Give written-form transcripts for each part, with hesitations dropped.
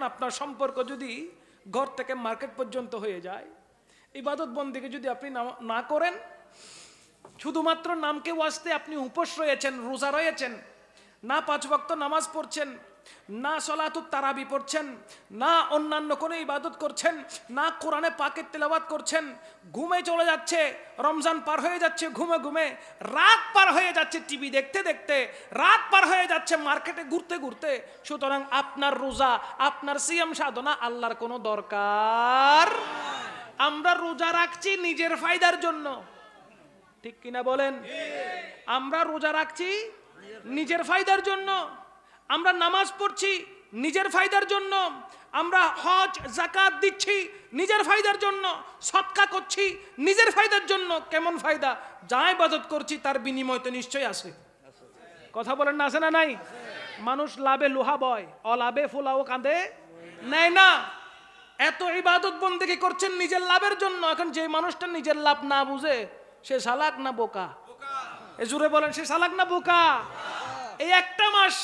দেখেন আপনার সম্পর্ক যদি ঘর থেকে মার্কেট পর্যন্ত হয়ে যায়, ইবাদত বন্দেগী যদি আপনি না করেন, শুধুমাত্র নামকে ওয়াস্তে আপনি উপোস রয়েছেন, রোজা রয়েছেন, না 5 ওয়াক্ত নামাজ পড়ছেন, না সলাতুত তারাবি পড়ছেন, না অন্যান্য কোনো ইবাদত করছেন, না কোরআনে পাকের তেলাওয়াত করছেন, ঘুমে চলে যাচ্ছে, রমজান পার হয়ে যাচ্ছে ঘুমে ঘুমে, রাত পার হয়ে যাচ্ছে টিভি দেখতে দেখতে, রাত পার হয়ে যাচ্ছে মার্কেটে ঘুরতে ঘুরতে, সুতরাং আপনার রোজা, আপনার সিয়াম সাধনা আল্লাহর কোনো দরকার। আমরা রোজা রাখছি নিজের ফায়দার জন্য, ঠিক কিনা বলেন? আমরা রোজা রাখছি নিজের ফায়দার জন্য, আমরা নামাজ পড়ছি নিজের ফায়দার জন্য, আমরা হজ যাকাত দিচ্ছি নিজের ফায়দার জন্য, সদকা করছি নিজের ফায়দার জন্য। কেমন ফায়দা? যা ইবাদত করছি তার বিনিময় তো নিশ্চয়ই আছে। কথা বলেন না, আছে না নাই? মানুষ লাভে লোহা বয়, অলাভে ফুলাও কাঁদে নেয় না। এত ইবাদত বন্দেগী করছেন নিজের লাভের জন্য, এখন যে মানুষটা নিজের লাভ না বুঝে সে চালাক না বোকা? এ জুড়ে বলেন, সে চালাক না বোকা? এই একটা মাস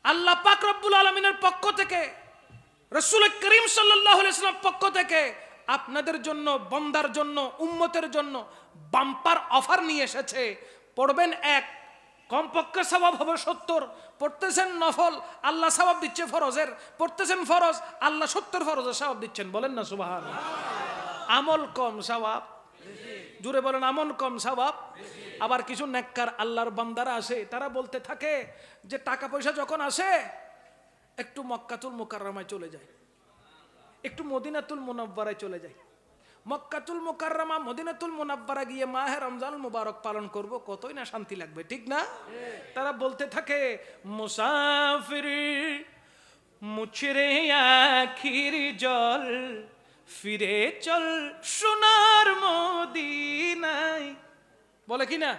আল্লাহ পাক রব্বুল আলামিনের পক্ষ থেকে, রাসূল করিম সাল্লাল্লাহু আলাইহি ওয়াসাল্লাম পক্ষ থেকে আপনাদের জন্য, বান্দার জন্য, উম্মতের জন্য বাম্পার অফার নিয়ে এসেছে। পড়বেন এক, কমপক্ষে সওয়াব হবে 70। পড়তেছেন নফল, আল্লাহ সওয়াব দিচ্ছে ফরজের। পড়তেছেন ফরজ, আল্লাহ 70 ফরজের সওয়াব দিচ্ছেন। বলেন না সুবহানাল্লাহ। আমল কম সওয়াব, জুড়ে বলেন আমল কম সওয়াব। আবার কিছু নেককার আল্লাহর বান্দারা আসে, তারা বলতে থাকে যে টাকা পয়সা যখন আসে একটু মক্কাতুল মুকাররমায় চলে যায়, একটু মদিনাতুল মুনাওয়ারায় চলে যায়। মক্কাতুল মুকাররমা, মদিনাতুল মুনাওয়ারা গিয়ে মাহে রমজানুল মুবারক পালন করব, কতই না শান্তি লাগবে, ঠিক না? তারা বলতে থাকে মুসাফির মুছরে আখির জল, ফিরে চল সোনার মদিনায়। বলে কি না?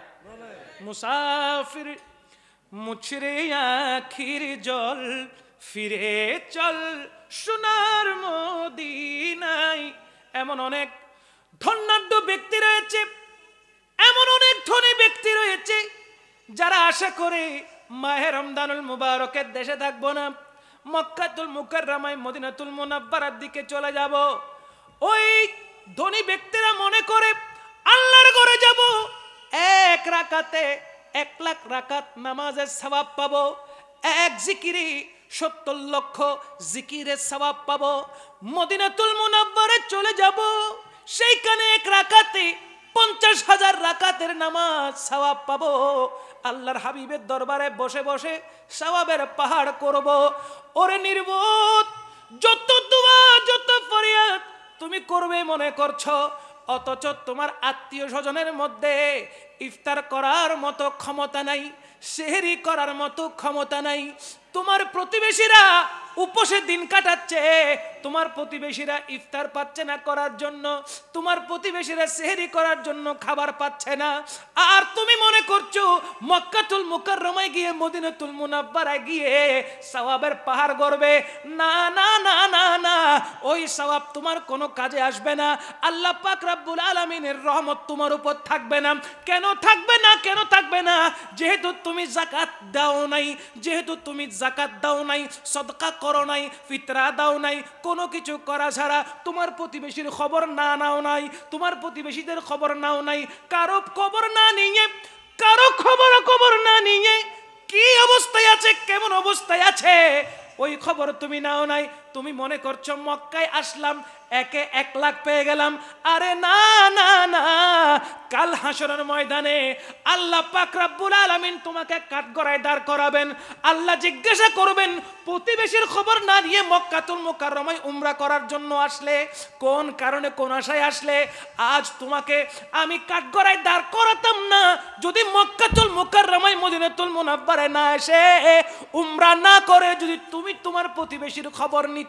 মুসাফির মুছরে আখির জল, ফিরে চল সোনার মদিনায়। এমন অনেক ধনাঢ্য ব্যক্তি রয়েছে, এমন অনেক ধনী ব্যক্তি রয়েছে যারা আশা করে মাহে রমজানুল মুবারকের দেশে থাকবো না, মক্কাতুল মুকাররমায় মদিনাতুল মুনাওয়ারার দিকে চলে যাব। ওই ধনী ব্যক্তিরা মনে করে আল্লাহর ঘরে যাব, এক রাকাতে 1 লাখ রাকাত নামাজের সওয়াব পাবো, এক জিকিরে 70 লক্ষ জিকিরের সওয়াব পাবো। মদিনাতুল মুনাওয়ারায় চলে যাব, সেইখানে 1 রাকাতে 50,000 রাকাতের নামাজ সওয়াব পাবো। আল্লাহর হাবিবের দরবারে বসে বসে সওয়াবের পাহাড় করব। ওরে নির্বোধ, যত দোয়া যত ফরিয়াদ তুমি করবে মনে করছো, অথচ তোমার আত্মীয় স্বজনের মধ্যে ইফতার করার মতো ক্ষমতা নাই, সেহরি করার মতো ক্ষমতা নাই। তোমার প্রতিবেশীরা উপোসে দিন কাটাচ্ছে, তোমার প্রতিবেশীরা ইফতার পাচ্ছে না করার জন্য, তোমার প্রতিবেশীরা সেহরি করার জন্য খাবার পাচ্ছে না, আর তুমি মনে করছো মক্কাতুল মুকাররমায় গিয়ে মদিনাতুল মুনাওয়ারায় গিয়ে সওয়াবের পাহাড় গড়বে। না না না না না, ওই সওয়াব তোমার কোনো কাজে আসবে না। আল্লাহ পাক রব্বুল আলামিনের রহমত তোমার উপর থাকবে না। কেন থাকবে না? কেন থাকবে না? যেহেতু তুমি যাকাত দাও নাই, যেহেতু তুমি যাকাত দাও নাই, সদকা করো নাই, ফিতরা দাও নাই, কোনো কিছু করা ছাড়া তোমার প্রতিবেশীর খবর না নাও নাই, তোমার প্রতিবেশীদের খবর নাও নাই, কারো খবর না নিয়ে, কারো খবর না নিয়ে কি অবস্থায় আছে, কেমন অবস্থায় আছে ওই খবর তুমি নাও নাই। তুমি মনে করছো মক্কায় আসলাম, একে 1 লাখ পেয়ে গেলাম। আরে না না না, কাল হাসরের ময়দানে আল্লাহ পাক রব্বুল আলামিন তোমাকে কাঠগড়ায় দাঁড় করাবেন। আল্লাহ জিজ্ঞাসা করবেন, প্রতিবেশীর খবর না নিয়ে মক্কাতুল মুকাররমায় উমরা করার জন্য আসলে, কোন কারণে কোন আশায় আসলে? আজ তোমাকে আমি কাঠগড়ায় দাঁড় করাতাম না যদি মক্কাতুল মুকাররমায় মদিনাতুল মুনাওয়ারায় না এসে উমরা না করে যদি তুমি তোমার প্রতিবেশীর খবর নিতে।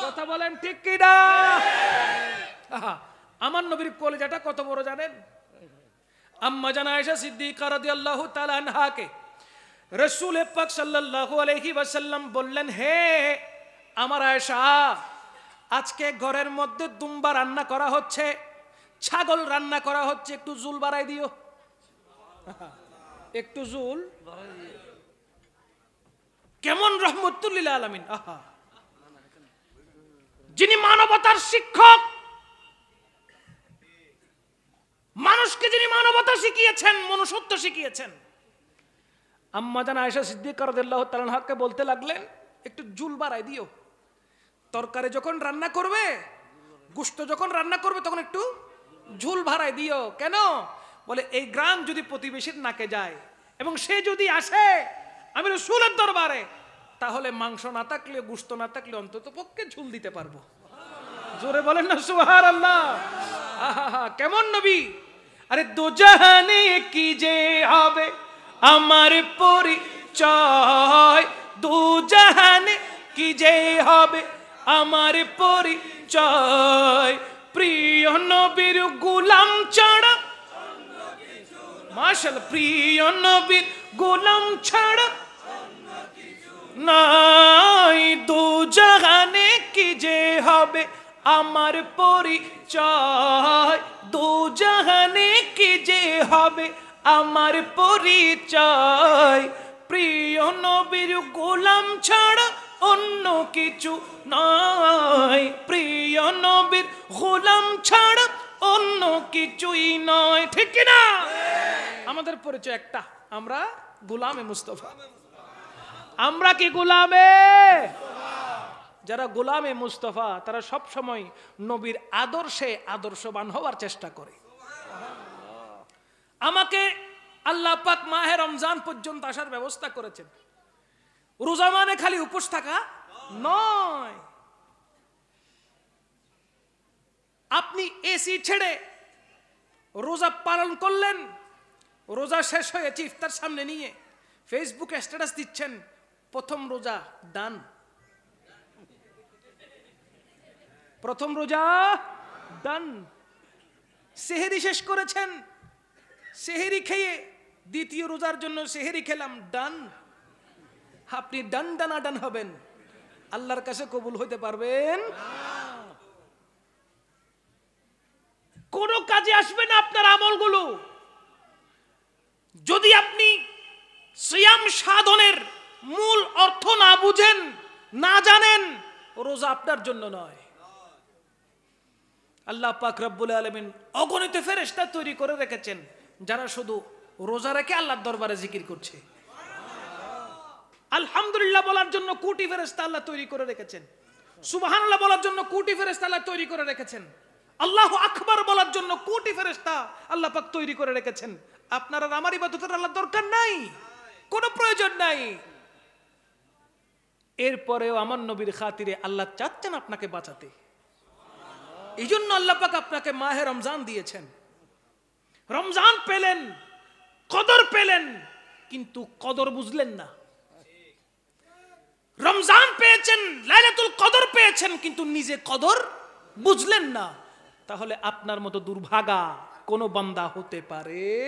কথা বলেন ঠিক কি না? আমার নবীর কলিজাটা কত বড় জানেন? আম্মা জান আয়েশা সিদ্দিকা রাদিয়াল্লাহু তাআলা আনহাকে রাসূল পাক সাল্লাল্লাহু আলাইহি ওয়াসাল্লাম বললেন, হে আমার আয়েশা, আজকে ঘরের মধ্যে দুম্বা রান্না করা হচ্ছে, ছাগল রান্না করা হচ্ছে, একটু জুল বাড়াই দিও, একটু জুল। কেমন রহমতুল লিল আলামিন, আহা, যিনি মানবতার শিক্ষক, মানুষকে যিনি মানবতা শিখিয়েছেন, মনুষ্যত্ব শিখিয়েছেন। আম্মা জান আয়েশা সিদ্দিকা রাদিয়াল্লাহু তাআলা আনহাকে বলতে লাগলেন, একটু জুল বাড়াই দিও, তরকারি যখন রান্না করবে, গোশত যখন রান্না করবে, তখন একটু ঝুল বাড়াই দিও। কেন? বলে এই গ্রাম যদি প্রতিবেশীর নাকে যায় এবং সে যদি আসে আমি রাসূলের দরবারে, তাহলে মাংস না থাকলে, গোশত না থাকলে অন্তত পক্ষে ঝুল দিতে পারবো। জোরে বলেন না সুবহানাল্লাহ। আহা, কেমন নবী! আরে দো জাহানে কি যে হবে আমার পরিচয়, দু জাহানে কি যে হবে আমার পরিচয়, প্রিয় নবীর গোলাম ছাড়া, মাশাআল্লাহ, প্রিয় নবীর গোলাম ছাড়া নাই, দু জাহানে কি যে হবে আমার পরিচয়, দু জাহানে কি যে হবে আমার পরিচয়, প্রিয় নবীর গোলাম ছাড়া অন্য কিছু নয়, প্রিয় নবীর গোলাম ছাড়া অন্য কিছুই নয়। ঠিক কি না? আমাদের পরিচয় একটা, আমরা গোলামে মুস্তাফা। আমরা কি গোলামে? যারা গোলামে মুস্তাফা তারা সব সময় নবীর আদর্শে আদর্শবান হওয়ার চেষ্টা করে। আমাকে আল্লাহ পাক মাহে রমজান পর্যন্ত আসার ব্যবস্থা করেছেন। রোজা মানে খালি উপোস থাকা নয়। আপনি এসি ছেড়ে রোজা পালন করলেন, রোজা শেষ হয়েছে ইফতার সামনে নিয়ে ফেসবুকে স্ট্যাটাস দিচ্ছেন, প্রথম রোজা ডান, প্রথম রোজা ডান। সেহেরি শেষ করেছেন, সেহেরি খেয়ে দ্বিতীয় রোজার জন্য সেহেরি খেলাম, ডান। আপনি ডান ডানা ডান হবেন, আল্লাহর কাছে কবুল হইতে পারবেন? কোন কাজে আসবে না আপনার আমলগুলো যদি আপনি সিয়াম সাধনের মূল অর্থ না বুঝেন, না জানেন। রোজা আপনার জন্য নয়। আল্লাহ পাক রব্বুল আলামিন অগণিত ফেরেশতা তৈরি করে রেখেছেন যারা শুধু রোজা রেখে আল্লাহর দরবারে জিকির করছে। আলহামদুলিল্লাহ বলার জন্য কোটি ফেরেশতা আল্লাহ তৈরি করে রেখেছেন, সুবহানাল্লাহ বলার জন্য কোটি ফেরেশতা আল্লাহ তৈরি করে রেখেছেন, আল্লাহু আকবার বলার জন্য কোটি ফেরেশতা আল্লাহ পাক তৈরি করে রেখেছেন। আপনার আর আমার ইবাদতের আল্লাহর দরকার নাই, কোনো প্রয়োজন নাই। এরপরেও আমার নবীর খাতিরে আল্লাহ চাচ্ছেন আপনাকে বাঁচাতে। এই জন্য আল্লাহ পাক আপনাকে মাহে রমজান দিয়েছেন। রমজান পেলেন, কদর পেলেন, কিন্তু কদর বুঝলেন না। রমজান পেয়েছেন, লাইলাতুল কদর পেয়েছেন, কিন্তু নিজে কদর বুঝলেন না। তাহলে আপনার মতো দুর্ভাগা কোন বান্দা হতে পারে?